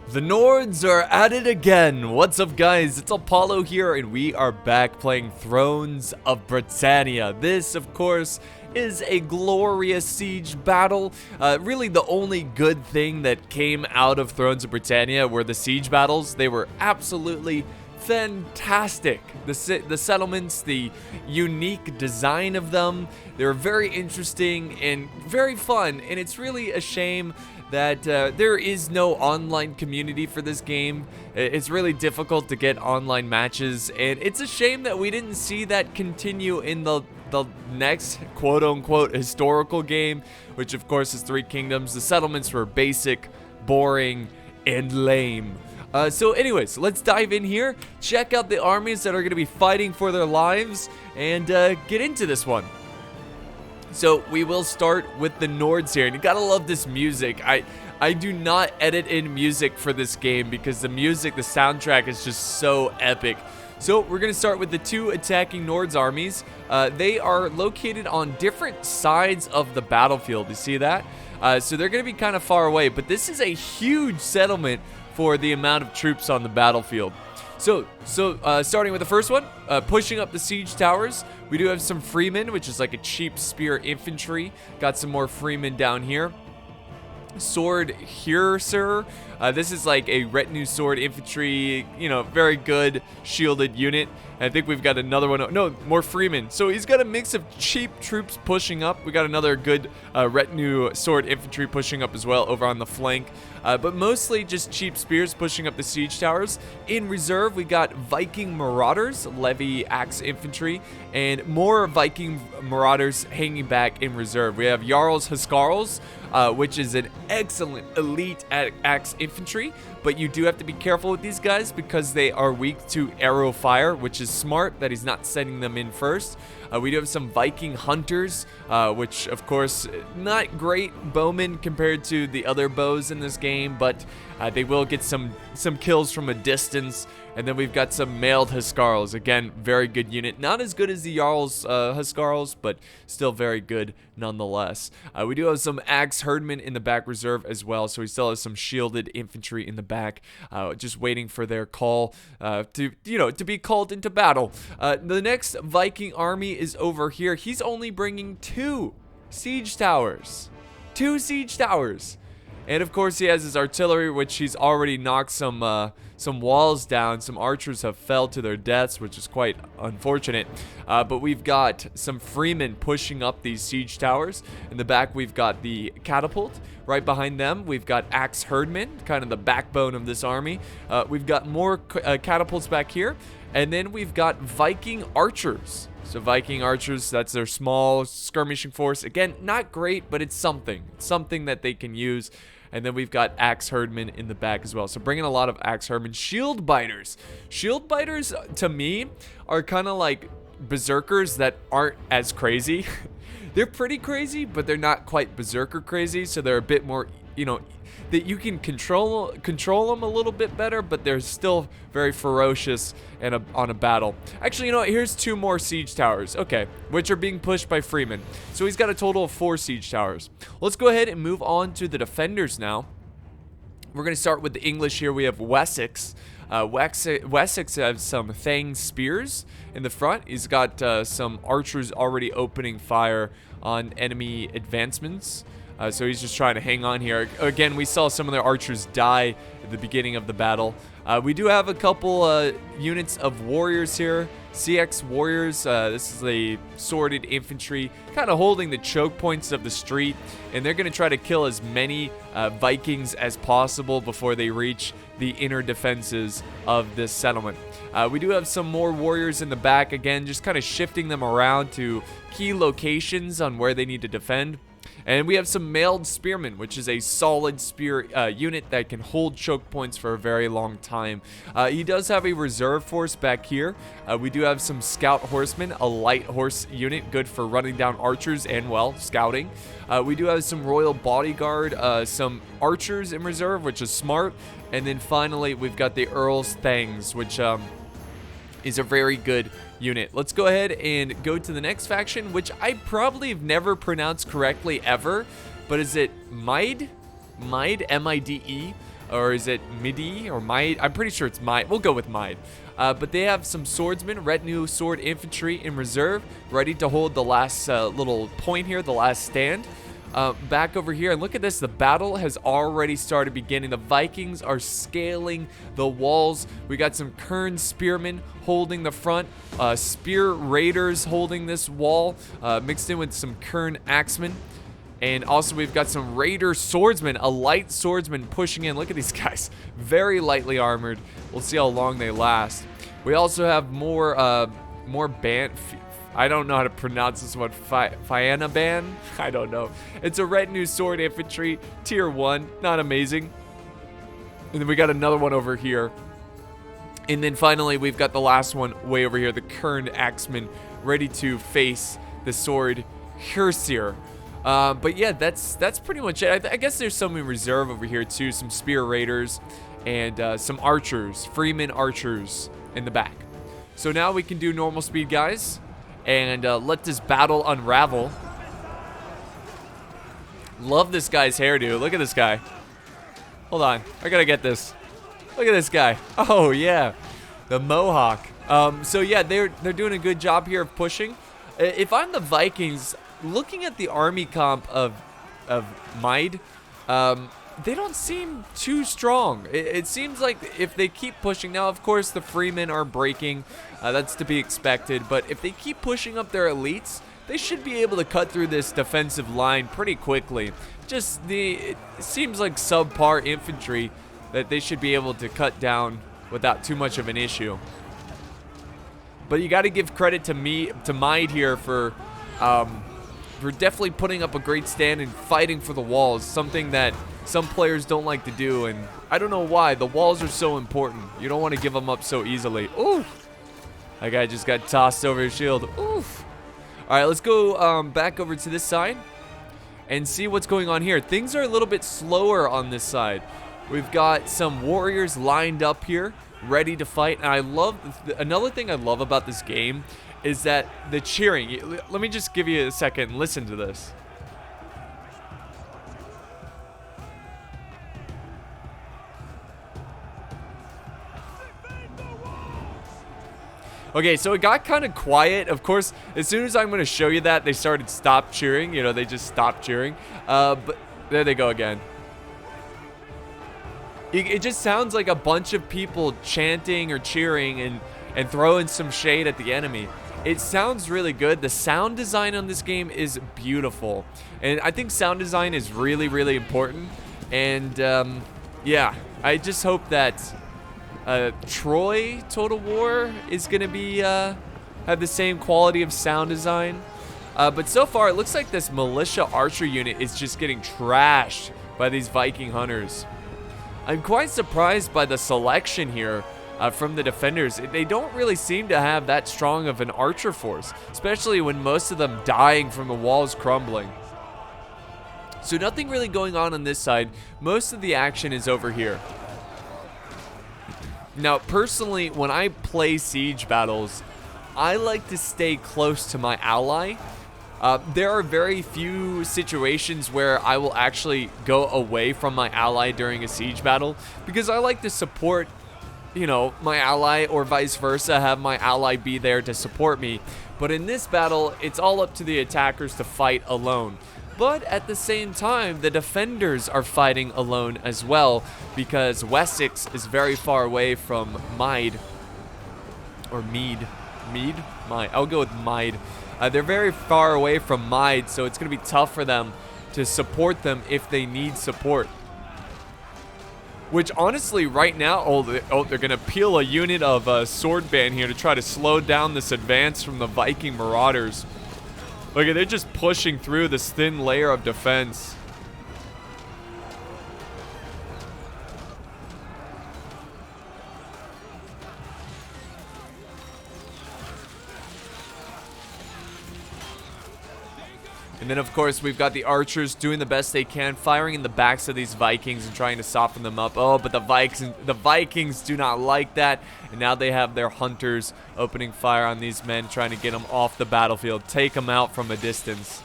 The Nords are at it again. What's up, guys? It's Apollo here, and we are back playing Thrones of Britannia. This, of course, is a glorious siege battle. Really, the only good thing that came out of Thrones of Britannia were the siege battles. They were absolutely fantastic. The settlements, the unique design of them, they were very interesting and very fun, and it's really a shame that there is no online community for this game. It's really difficult to get online matches, and it's a shame that we didn't see that continue in the next quote-unquote historical game, which of course is Three Kingdoms. The settlements were basic, boring, and lame. So anyways, let's dive in here, check out the armies that are going to be fighting for their lives, and get into this one. So we will start with the Nords here, and you gotta love this music. I do not edit in music for this game because the music, the soundtrack is just so epic. So we're gonna start with the two attacking Nords armies. They are located on different sides of the battlefield. You see that? So they're gonna be kind of far away, but this is a huge settlement for the amount of troops on the battlefield. So starting with the first one, pushing up the siege towers, we do have some freemen, which is like a cheap spear infantry. Got some more freemen down here. Sword here, sir. This is like a retinue sword infantry, you know, very good shielded unit. And I think we've got another one. No, more freemen. So he's got a mix of cheap troops pushing up. We got another good retinue sword infantry pushing up as well over on the flank. But mostly just cheap spears pushing up the siege towers. In reserve, we got Viking Marauders, levy axe infantry, and more Viking Marauders hanging back in reserve. We have Jarl's Huskarls, which is an excellent elite axe infantry, but you do have to be careful with these guys because they are weak to arrow fire, which is smart that he's not sending them in first. We do have some Viking Hunters, which of course not great bowmen compared to the other bows in this game, but they will get some kills from a distance. And then we've got some mailed Huskarls. Again, very good unit. Not as good as the Jarl's Huskarls, but still very good nonetheless. We do have some axe herdmen in the back reserve as well, so we still have some shielded infantry in the back, just waiting for their call to be called into battle. The next Viking army is over here. He's only bringing two siege towers. And of course he has his artillery, which he's already knocked some walls down. Some archers have fell to their deaths, which is quite unfortunate. But we've got some freemen pushing up these siege towers. In the back, we've got the catapult. Right behind them, we've got axe herdmen, kind of the backbone of this army. We've got more catapults back here. And then we've got Viking Archers. So Viking Archers, that's their small skirmishing force. Again, not great, but it's something. It's something that they can use. And then we've got axe herdmen in the back as well. So bringing a lot of axe herdmen. Shield biters. Shield biters, to me, are kind of like berserkers that aren't as crazy. They're pretty crazy, but they're not quite berserker crazy. So they're a bit more, you know, that you can control them a little bit better, but they're still very ferocious and on a battle. Actually, you know what? Here's two more siege towers, okay, which are being pushed by freemen. So he's got a total of 4 siege towers. Let's go ahead and move on to the defenders now. We're going to start with the English here. We have Wessex. Wessex has some Thang spears in the front. He's got some archers already opening fire on enemy advancements. So he's just trying to hang on here. Again, we saw some of their archers die at the beginning of the battle. We do have a couple units of warriors here. CX warriors. This is a sworded infantry, kind of holding the choke points of the street. And they're going to try to kill as many Vikings as possible before they reach the inner defenses of this settlement. We do have some more warriors in the back. Again, just kind of shifting them around to key locations on where they need to defend. And we have some mailed spearmen, which is a solid spear unit that can hold choke points for a very long time. He does have a reserve force back here. We do have some scout horsemen, a light horse unit, good for running down archers and, well, scouting. We do have some royal bodyguard, some archers in reserve, which is smart. And then finally, we've got the Earl's Thangs, which is a very good unit. Let's go ahead and go to the next faction, which I probably have never pronounced correctly ever, but is it Mide? Mide, M-I-D-E. Or is it Midi or Might? I'm pretty sure it's Might. We'll go with Might. But they have some swordsmen, retinue sword infantry in reserve, ready to hold the last little point here, the last stand. Back over here, and look at this. The battle has already started beginning. The Vikings are scaling the walls. We got some Kern spearmen holding the front, spear raiders holding this wall, mixed in with some Kern axemen. And also we've got some raider swordsmen, a light swordsman pushing in. Look at these guys, very lightly armored. We'll see how long they last. We also have more band. I don't know how to pronounce this one. Fianna band? I don't know. It's a retinue sword infantry, tier 1, not amazing. And then we got another one over here. And then finally we've got the last one way over here, the Kern axemen, ready to face the sword Herseer. But yeah, that's pretty much it. I guess there's some in reserve over here too, some spear raiders and some archers, freeman archers in the back. So now we can do normal speed, guys, and let this battle unravel. Love this guy's hairdo. Look at this guy. Hold on, I gotta get this. Look at this guy. Oh yeah, the mohawk. So yeah, they're doing a good job here of pushing. If I'm the Vikings, looking at the army comp of Maid, they don't seem too strong. It seems like if they keep pushing, now of course the freemen are breaking, that's to be expected, but if they keep pushing up their elites, they should be able to cut through this defensive line pretty quickly. It seems like subpar infantry that they should be able to cut down without too much of an issue. But you got to give credit to Maid here for definitely putting up a great stand and fighting for the walls, something that some players don't like to do, and I don't know why. The walls are so important. You don't want to give them up so easily. Ooh, that guy just got tossed over his shield. Oof. All right, let's go back over to this side and see what's going on here. Things are a little bit slower on this side. We've got some warriors lined up here, ready to fight, and I love another thing I love about this game is that the cheering. Let me just give you a second and listen to this. Okay, so it got kind of quiet. Of course, as soon as I'm going to show you that, they started stop cheering. You know, they just stopped cheering. But there they go again. It just sounds like a bunch of people chanting or cheering and throwing some shade at the enemy. It sounds really good. The sound design on this game is beautiful. And I think sound design is really, really important. And yeah, I just hope that Troy Total War is going to be have the same quality of sound design. But so far, it looks like this militia archer unit is just getting trashed by these Viking Hunters. I'm quite surprised by the selection here from the defenders. They don't really seem to have that strong of an archer force, especially when most of them dying from the walls crumbling. So nothing really going on this side. Most of the action is over here. Now, personally, when I play siege battles, I like to stay close to my ally. There are very few situations where I will actually go away from my ally during a siege battle because I like to support, you know, my ally, or vice versa, have my ally be there to support me. But in this battle, it's all up to the attackers to fight alone. But at the same time, the defenders are fighting alone as well because Wessex is very far away from Maid. Or Mead. Mead? Maid. I'll go with Maid. They're very far away from Maid, so it's going to be tough for them to support them if they need support. Which honestly, right now, they're going to peel a unit of sword band here to try to slow down this advance from the Viking marauders. Look, they're just pushing through this thin layer of defense. And then, of course, we've got the archers doing the best they can, firing in the backs of these Vikings and trying to soften them up. Oh, but the Vikings do not like that. And now they have their hunters opening fire on these men, trying to get them off the battlefield, take them out from a distance.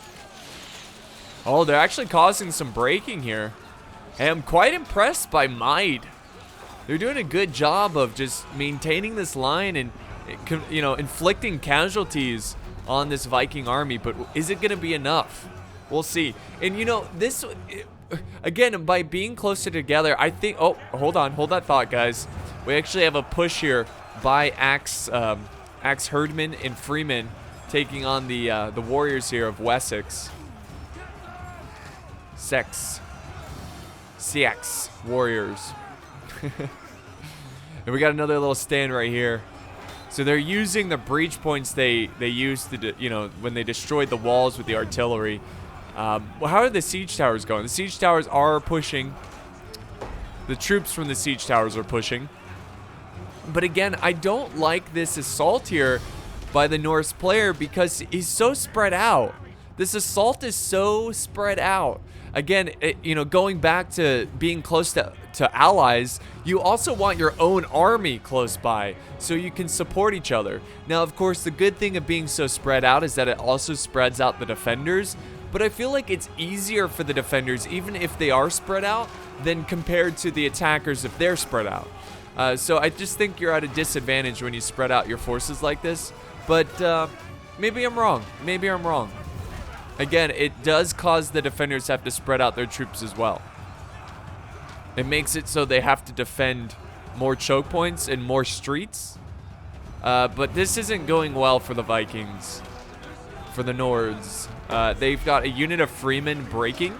Oh, they're actually causing some breaking here. Hey, I'm quite impressed by Might. They're doing a good job of just maintaining this line and, you know, inflicting casualties on this Viking army, but is it going to be enough? We'll see. And, you know, this, again, by being closer together, I think, oh, hold on, hold that thought, guys. We actually have a push here by Axe Herdman and Freeman taking on the warriors here of Wessex. CX warriors. And we got another little stand right here. So they're using the breach points they used to, you know, when they destroyed the walls with the artillery. Well, how are the siege towers going? The siege towers are pushing. The troops from the siege towers are pushing. But again, I don't like this assault here by the Norse player because he's so spread out. This assault is so spread out. Again, you know, going back to being close to allies, you also want your own army close by so you can support each other. Now, of course, the good thing of being so spread out is that it also spreads out the defenders, but I feel like it's easier for the defenders, even if they are spread out, than compared to the attackers if they're spread out. So I just think you're at a disadvantage when you spread out your forces like this, but maybe I'm wrong. Maybe I'm wrong. Again, it does cause the defenders to have to spread out their troops as well. It makes it so they have to defend more choke points and more streets. But this isn't going well for the Vikings, for the Nords. They've got a unit of Freemen breaking.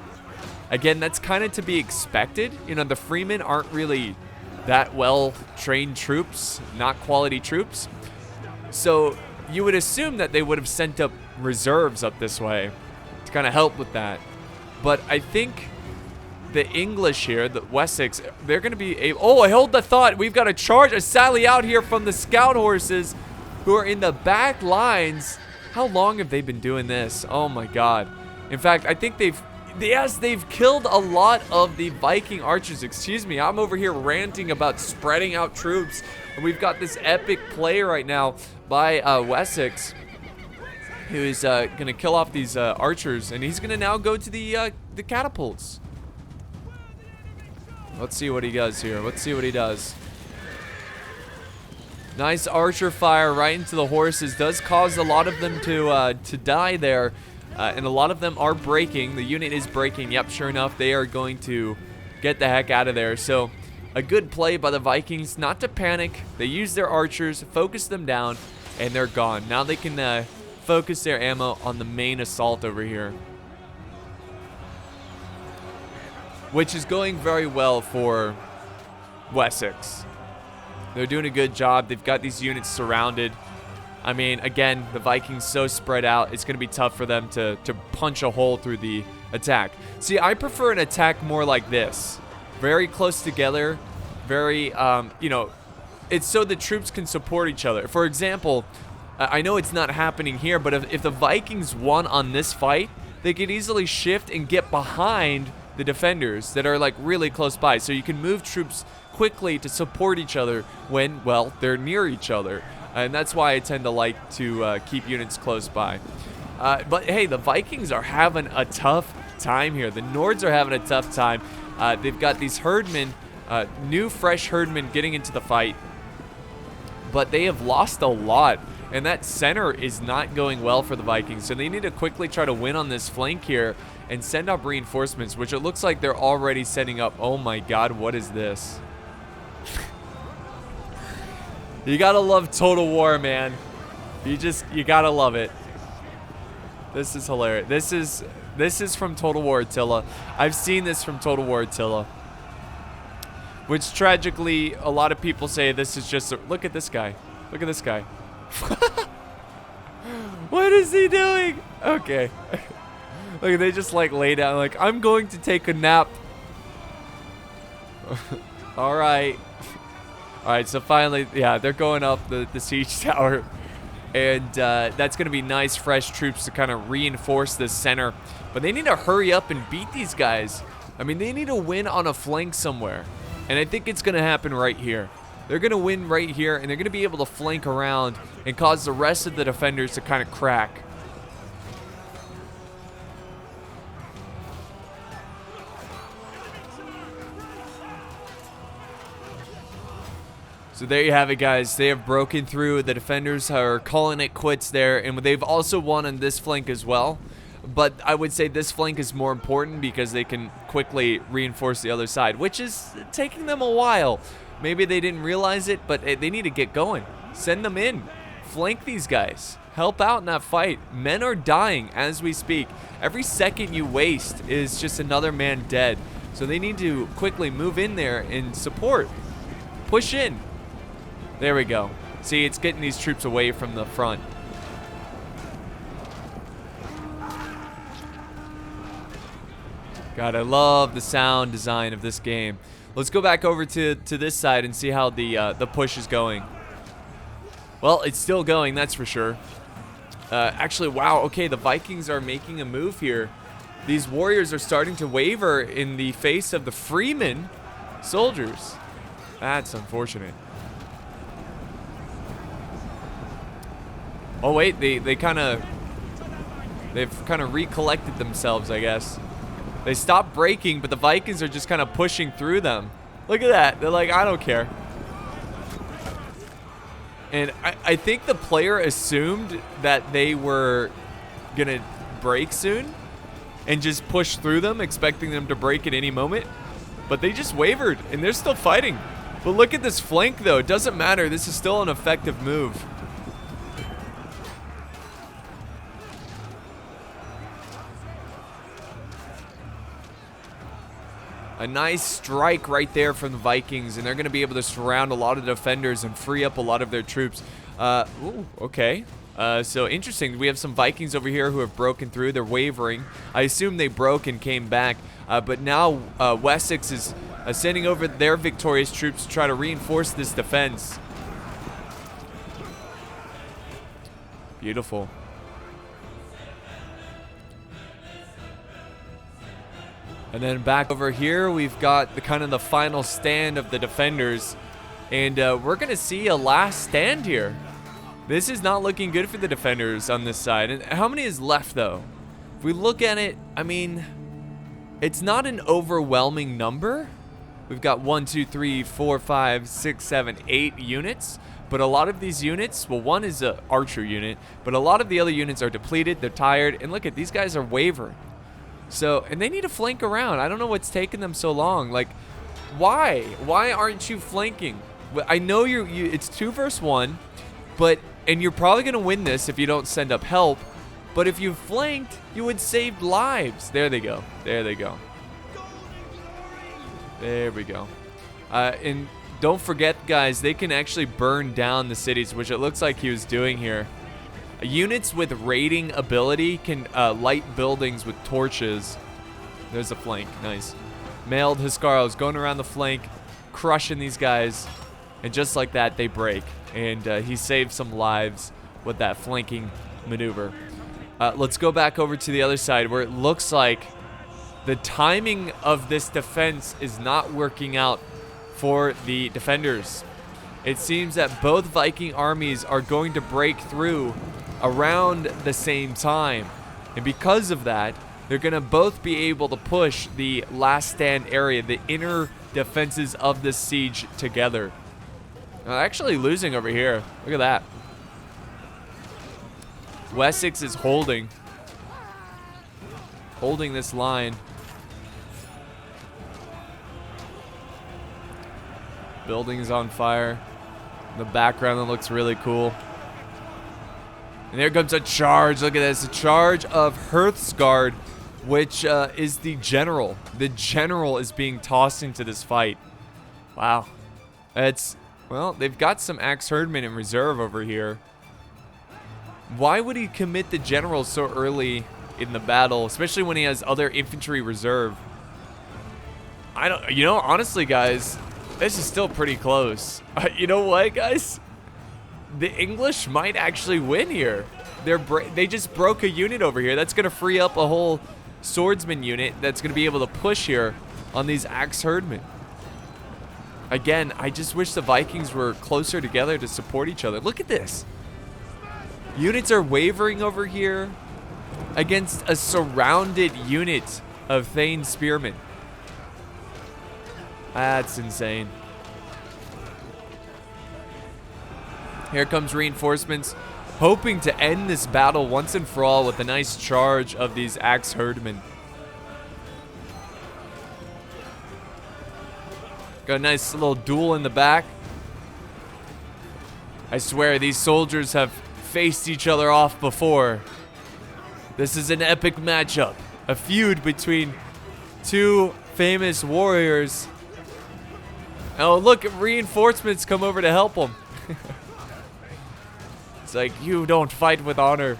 Again, that's kind of to be expected. You know, the Freemen aren't really that well-trained troops, not quality troops. So you would assume that they would have sent up reserves up this way to kind of help with that. But I think the English here, the Wessex, they're going to be able... Oh, I hold the thought. We've got a charge, a sally out here from the scout horses who are in the back lines. How long have they been doing this? Oh, my God. In fact, I think they've... Yes, they've killed a lot of the Viking Archers. Excuse me, I'm over here ranting about spreading out troops. And we've got this epic play right now by Wessex, who is going to kill off these archers. And he's going to now go to the catapults. Let's see what he does here. Let's see what he does. Nice archer fire right into the horses. Does cause a lot of them to die there. And a lot of them are breaking. The unit is breaking. Yep, sure enough, they are going to get the heck out of there. So a good play by the Vikings not to panic. They use their archers, focus them down, and they're gone. Now they can focus their ammo on the main assault over here, which is going very well for Wessex. They're doing a good job. They've got these units surrounded. I mean, again, the Vikings so spread out, it's going to be tough for them to punch a hole through the attack. See, I prefer an attack more like this. Very close together. Very, you know, it's so the troops can support each other. For example, I know it's not happening here, but if the Vikings won on this fight, they could easily shift and get behind the defenders that are like really close by. So you can move troops quickly to support each other when, well, they're near each other. And that's why I tend to like to keep units close by. But hey, the Vikings are having a tough time here. The Nords are having a tough time. They've got these herdmen, new fresh herdmen getting into the fight. But they have lost a lot. And that center is not going well for the Vikings. So they need to quickly try to win on this flank here and send up reinforcements, which it looks like they're already setting up. Oh my God, what is this? You gotta love Total War, man. You gotta love it. This is hilarious. This is from Total War Attila. I've seen this from Total War Attila. Which tragically, a lot of people say this is just look at this guy. Look at this guy. What is he doing? Okay. Look, they just like lay down like, I'm going to take a nap. All right. All right, so finally, yeah, they're going up the siege tower. And that's going to be nice, fresh troops to kind of reinforce this center. But they need to hurry up and beat these guys. I mean, they need to win on a flank somewhere. And I think it's going to happen right here. They're going to win right here, and they're going to be able to flank around and cause the rest of the defenders to kind of crack. So there you have it, guys. They have broken through. The defenders are calling it quits there, and they've also won on this flank as well. But I would say this flank is more important because they can quickly reinforce the other side, which is taking them a while. Maybe they didn't realize it, but they need to get going. Send them in. Flank these guys. Help out in that fight. Men are dying as we speak. Every second you waste is just another man dead. So they need to quickly move in there and support. Push in. There we go. See, it's getting these troops away from the front. God, I love the sound design of this game. Let's go back over to this side and see how the push is going. Well, it's still going, that's for sure. Actually, wow, okay, the Vikings are making a move here. These warriors are starting to waver in the face of the Freeman soldiers. That's unfortunate. Oh wait, they've kind of recollected themselves, I guess. They stopped breaking, but the Vikings are just kind of pushing through them. Look at that. They're like, I don't care. And I think the player assumed that they were gonna break soon and just push through them, expecting them to break at any moment. But they just wavered, and they're still fighting. But look at this flank, though. It doesn't matter. This is still an effective move. A nice strike right there from the Vikings, and they're going to be able to surround a lot of defenders and free up a lot of their troops. Ooh, okay. So interesting. We have some Vikings over here who have broken through. They're wavering. I assume they broke and came back. But now Wessex is sending over their victorious troops to try to reinforce this defense. Beautiful. And then back over here, we've got the kind of the final stand of the defenders. And we're going to see a last stand here. This is not looking good for the defenders on this side. And how many is left, though? If we look at it, I mean, it's not an overwhelming number. We've got 1, 2, 3, 4, 5, 6, 7, 8 units. But a lot of these units, well, one is an archer unit, but a lot of the other units are depleted. They're tired. And look at these guys are wavering. So, and they need to flank around. I don't know what's taking them so long. Like, why? Why aren't you flanking? I know it's 2 versus 1, and you're probably going to win this if you don't send up help. But if you flanked, you would save lives. There they go. There they go. There we go. And don't forget, guys, they can actually burn down the cities, which it looks like he was doing here. Units with raiding ability can light buildings with torches. There's a flank. Nice. Mailed Huscarls going around the flank, crushing these guys. And just like that, they break. And he saved some lives with that flanking maneuver. Let's go back over to the other side where it looks like the timing of this defense is not working out for the defenders. It seems that both Viking armies are going to break through around the same time. And because of that, they're going to both be able to push the last stand area, the inner defenses of the siege together. Actually losing over here. Look at that. Wessex is holding this line. Building's on fire. In the background, that looks really cool. And there comes a charge. Look at this. A charge of Hrothgar, which is the general. The general is being tossed into this fight. Wow. Well, they've got some axe herdmen in reserve over here. Why would he commit the general so early in the battle, especially when he has other infantry reserve? Honestly, guys, this is still pretty close. You know what, guys? The English might actually win here. They just broke a unit over here. That's going to free up a whole swordsman unit that's going to be able to push here on these axe herdmen. Again, I just wish the Vikings were closer together to support each other. Look at this. Units are wavering over here against a surrounded unit of Thane spearmen. That's insane. Here comes reinforcements, hoping to end this battle once and for all with a nice charge of these axe herdmen. Got a nice little duel in the back. I swear these soldiers have faced each other off before. This is an epic matchup. A feud between two famous warriors. Oh, look, reinforcements come over to help them. It's like, you don't fight with honor.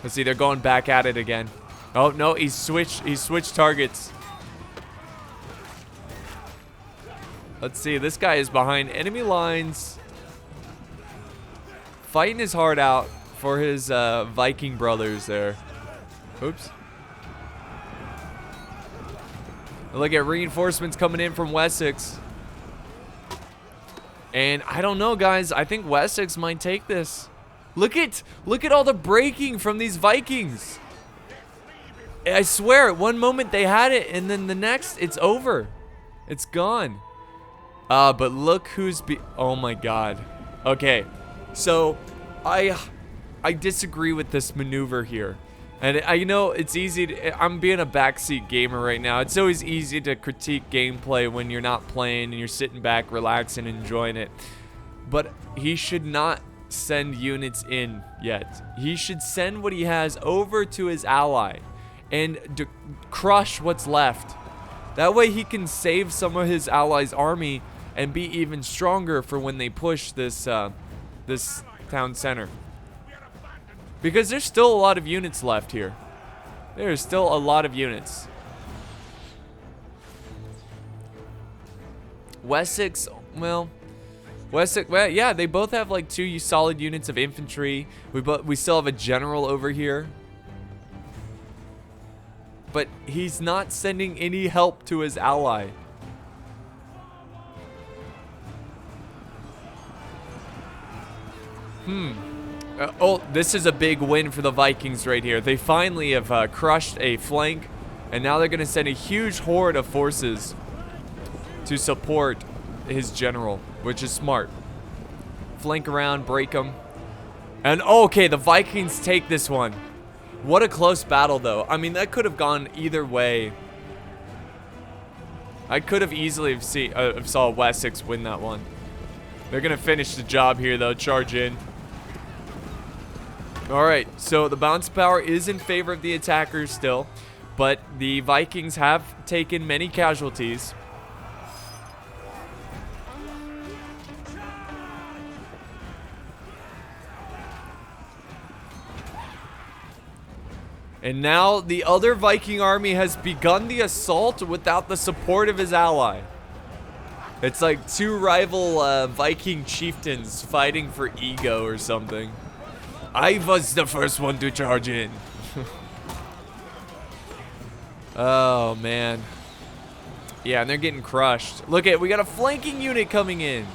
Let's see, they're going back at it again. Oh, no, he switched targets. Let's see, this guy is behind enemy lines. Fighting his heart out for his Viking brothers there. Oops. Look at reinforcements coming in from Wessex. And I don't know, guys. I think Wessex might take this. Look at all the breaking from these Vikings. I swear, at one moment they had it, and then the next, it's over. It's gone. But look who's oh my god. Okay, so I disagree with this maneuver here. And I know it's easy to, I'm being a backseat gamer right now. It's always easy to critique gameplay when you're not playing and you're sitting back, relaxing, enjoying it. But he should not send units in yet. He should send what he has over to his ally and crush what's left. That way he can save some of his allies' army and be even stronger for when they push this this town center. Because there's still a lot of units left here. There's still a lot of units. Wessex, well, yeah, they both have like 2 solid units of infantry. We still have a general over here. But he's not sending any help to his ally. Oh, this is a big win for the Vikings right here. They finally have crushed a flank, and now they're going to send a huge horde of forces to support his general, which is smart. Flank around, break them. And okay, the Vikings take this one. What a close battle, though. I mean, that could have gone either way. I could have easily saw Wessex win that one. They're going to finish the job here, though. Charge in. Alright, so the bounce power is in favor of the attackers still, but the Vikings have taken many casualties. And now the other Viking army has begun the assault without the support of his ally. It's like 2 rival Viking chieftains fighting for ego or something. I was the first one to charge in. Oh, man. Yeah, and they're getting crushed. Look at, we got a flanking unit coming in.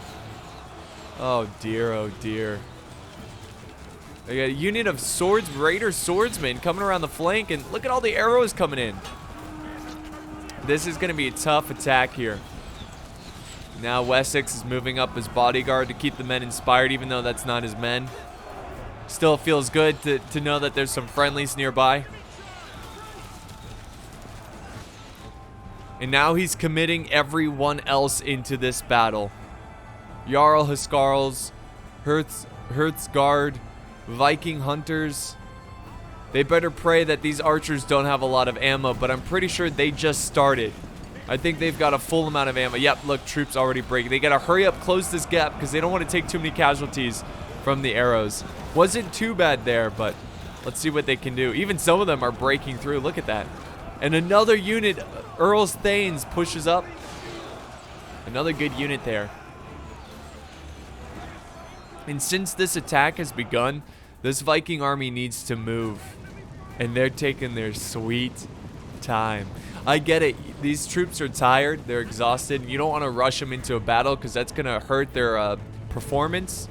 Oh, dear, oh, dear. We got a unit of raider swordsmen coming around the flank, and look at all the arrows coming in. This is going to be a tough attack here. Now Wessex is moving up his bodyguard to keep the men inspired, even though that's not his men. Still feels good to know that there's some friendlies nearby. And now he's committing everyone else into this battle. Jarl Huskarls, Hertzgard, Viking Hunters. They better pray that these archers don't have a lot of ammo, but I'm pretty sure they just started. I think they've got a full amount of ammo. Yep, look, troops already breaking. They gotta hurry up, close this gap, because they don't want to take too many casualties from the arrows. Wasn't too bad there, but let's see what they can do. Even some of them are breaking through. Look at that. And another unit, Earl's Thanes, pushes up. Another good unit there. And since this attack has begun, this Viking army needs to move. And they're taking their sweet time. I get it. These troops are tired. They're exhausted. You don't want to rush them into a battle because that's going to hurt their performance.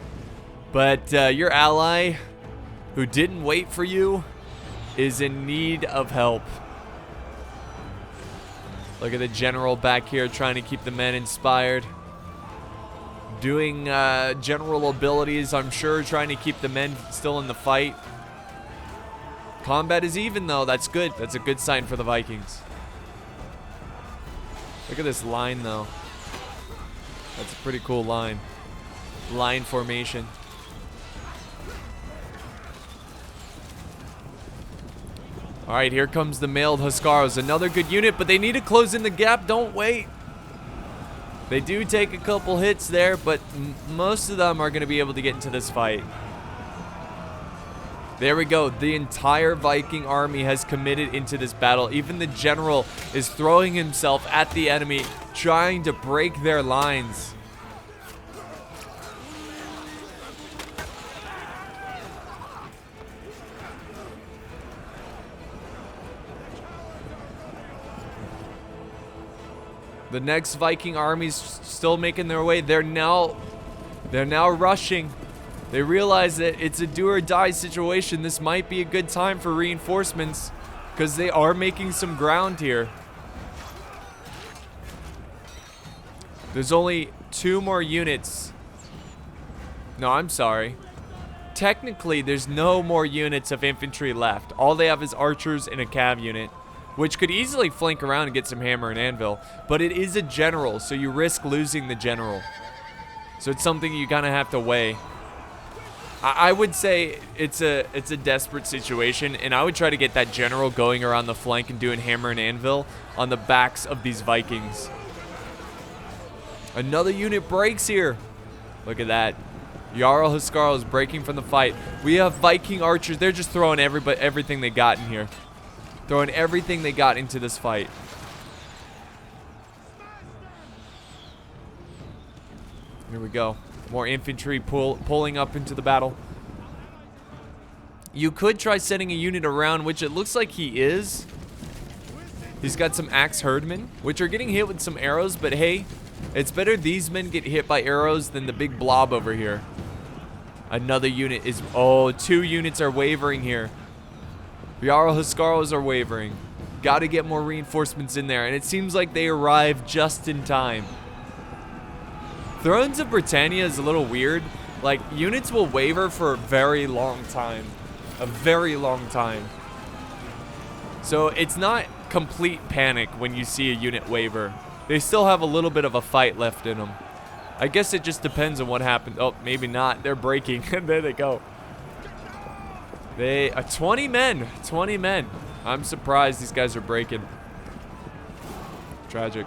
But your ally, who didn't wait for you, is in need of help. Look at the general back here trying to keep the men inspired. doing general abilities, I'm sure, trying to keep the men still in the fight. Combat is even, though. That's good. That's a good sign for the Vikings. Look at this line, though. That's a pretty cool line. Line formation. All right, here comes the mailed Huskarls. Another good unit, but they need to close in the gap. Don't wait. They do take a couple hits there, but most of them are going to be able to get into this fight. There we go. The entire Viking army has committed into this battle. Even the general is throwing himself at the enemy, trying to break their lines. The next Viking army's still making their way. They're now rushing. They realize that it's a do or die situation. This might be a good time for reinforcements because they are making some ground here. There's only 2 more units. No, I'm sorry. Technically, there's no more units of infantry left. All they have is archers and a cav unit, which could easily flank around and get some hammer and anvil. But it is a general, so you risk losing the general. So it's something you kind of have to weigh. I would say it's a desperate situation, and I would try to get that general going around the flank and doing hammer and anvil on the backs of these Vikings. Another unit breaks here. Look at that. Jarl Huskarl is breaking from the fight. We have Viking Archers. They're just throwing everything they got in here. Throwing everything they got into this fight. Here we go. More infantry pulling up into the battle. You could try sending a unit around, which it looks like he is. He's got some axe herdmen, which are getting hit with some arrows, but hey, it's better these men get hit by arrows than the big blob over here. Another unit is... Oh, 2 units are wavering here. Jarl Huskarls are wavering. Got to get more reinforcements in there, and it seems like they arrive just in time. Thrones of Britannia is a little weird. Like, units will waver for a very long time. A very long time. So it's not complete panic when you see a unit waver. They still have a little bit of a fight left in them. I guess it just depends on what happens. Oh, maybe not. They're breaking. There they go. 20 men. 20 men. I'm surprised these guys are breaking. Tragic.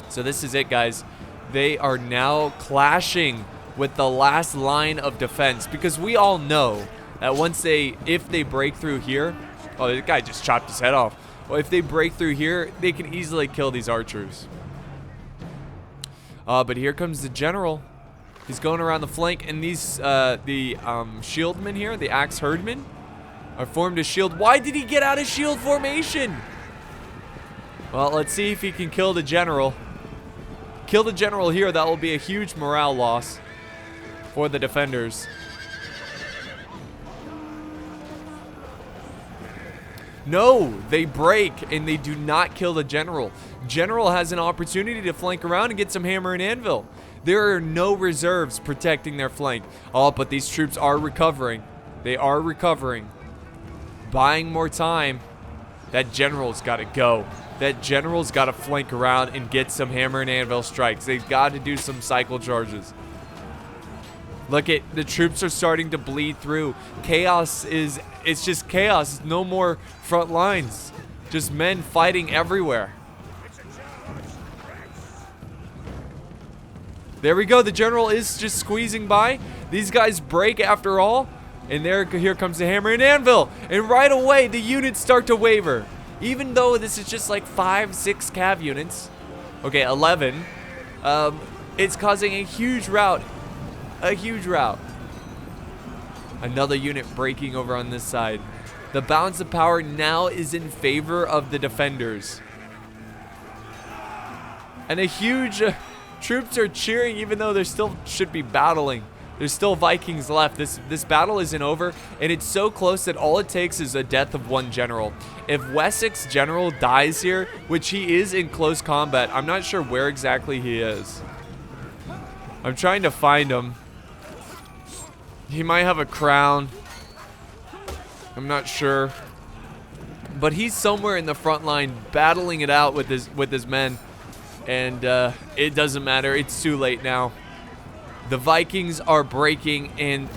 So this is it, guys. They are now clashing with the last line of defense, because we all know that if they break through here... Oh, the guy just chopped his head off. Well, if they break through here, they can easily kill these archers. But here comes the general. He's going around the flank, and these shieldmen here, the axe herdmen, are formed a shield. Why did he get out of shield formation? Well, let's see if he can kill the general. Kill the general here. That will be a huge morale loss for the defenders. No, they break and they do not kill the general. General has an opportunity to flank around and get some hammer and anvil. There are no reserves protecting their flank. Oh, but these troops are recovering. They are recovering. Buying more time. That general's got to go. That general's got to flank around and get some hammer and anvil strikes. They've got to do some cycle charges. Look at the troops are starting to bleed through. It's just chaos. No more front lines. Just men fighting everywhere. There we go. The general is just squeezing by. These guys break after all. And here comes the hammer and anvil. And right away, the units start to waver. Even though this is just like 5, 6 cav units. Okay, 11. It's causing a huge rout. A huge rout. Another unit breaking over on this side. The balance of power now is in favor of the defenders. And a huge... troops are cheering even though they still should be battling. There's still Vikings left. This battle isn't over, and it's so close that all it takes is a death of 1 general. If Wessex general dies here, which he is in close combat, I'm not sure where exactly he is. I'm trying to find him. He might have a crown. I'm not sure. But he's somewhere in the front line battling it out with his men. And it doesn't matter. It's too late now. The Vikings are breaking, and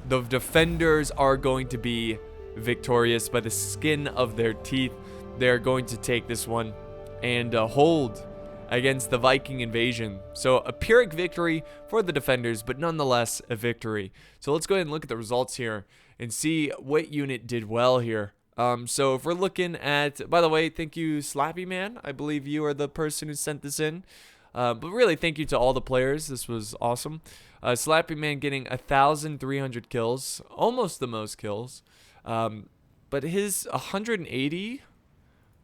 the defenders are going to be victorious by the skin of their teeth. They're going to take this one and hold against the Viking invasion. So a Pyrrhic victory for the defenders, but nonetheless a victory. So let's go ahead and look at the results here and see what unit did well here. So if we're looking at, by the way, thank you, Slappy Man. I believe you are the person who sent this in. But really, thank you to all the players. This was awesome. Slappy Man getting 1,300 kills, almost the most kills. But his 180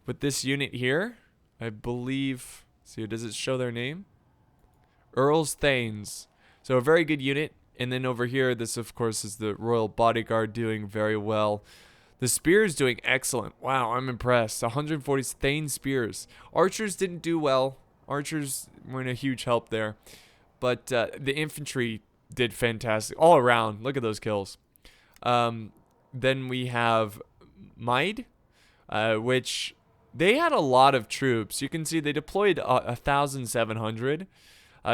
with this unit here, I believe. See, does it show their name? Earl's Thanes. So a very good unit. And then over here, this of course is the Royal Bodyguard doing very well. The Spears doing excellent. Wow, I'm impressed. 140 Thane Spears. Archers didn't do well. Archers were in a huge help there. But the infantry did fantastic. All around. Look at those kills. Then we have Maid, which they had a lot of troops. You can see they deployed 1,700.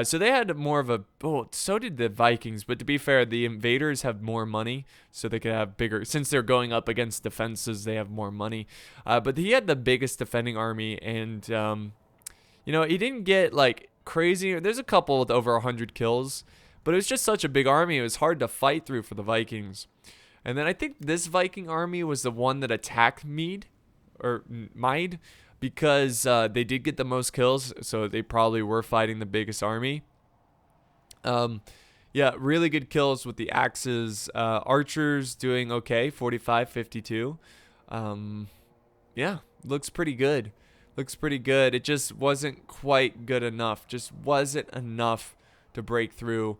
So they had more of a... Oh, so did the Vikings. But to be fair, the invaders have more money. So they could have bigger... Since they're going up against defenses, they have more money. But he had the biggest defending army. And, you know, he didn't get, like, crazy... There's a couple with over 100 kills. But it was just such a big army. It was hard to fight through for the Vikings. And then I think this Viking army was the one that attacked Maid. Because they did get the most kills, so they probably were fighting the biggest army. Yeah, really good kills with the axes. Archers doing okay, 45, 52. Yeah, looks pretty good. Looks pretty good. It just wasn't quite good enough. Just wasn't enough to break through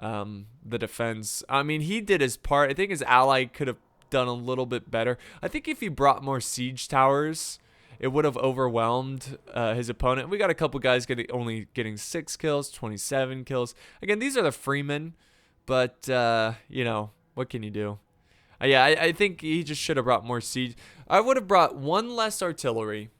the defense. I mean, he did his part. I think his ally could have done a little bit better. I think if he brought more siege towers, it would have overwhelmed his opponent. We got a couple guys only getting 6 kills, 27 kills. Again, these are the freemen, but, you know, what can you do? Yeah, I think he just should have brought more siege. I would have brought one less artillery.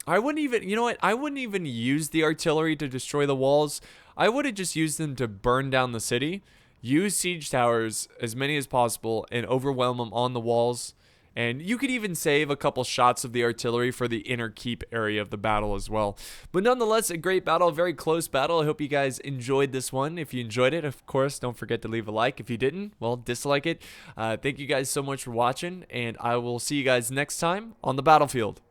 I wouldn't even, you know what? I wouldn't even use the artillery to destroy the walls. I would have just used them to burn down the city. Use siege towers, as many as possible, and overwhelm them on the walls. And you could even save a couple shots of the artillery for the inner keep area of the battle as well. But nonetheless, a great battle, a very close battle. I hope you guys enjoyed this one. If you enjoyed it, of course, don't forget to leave a like. If you didn't, well, dislike it. Thank you guys so much for watching, and I will see you guys next time on the battlefield.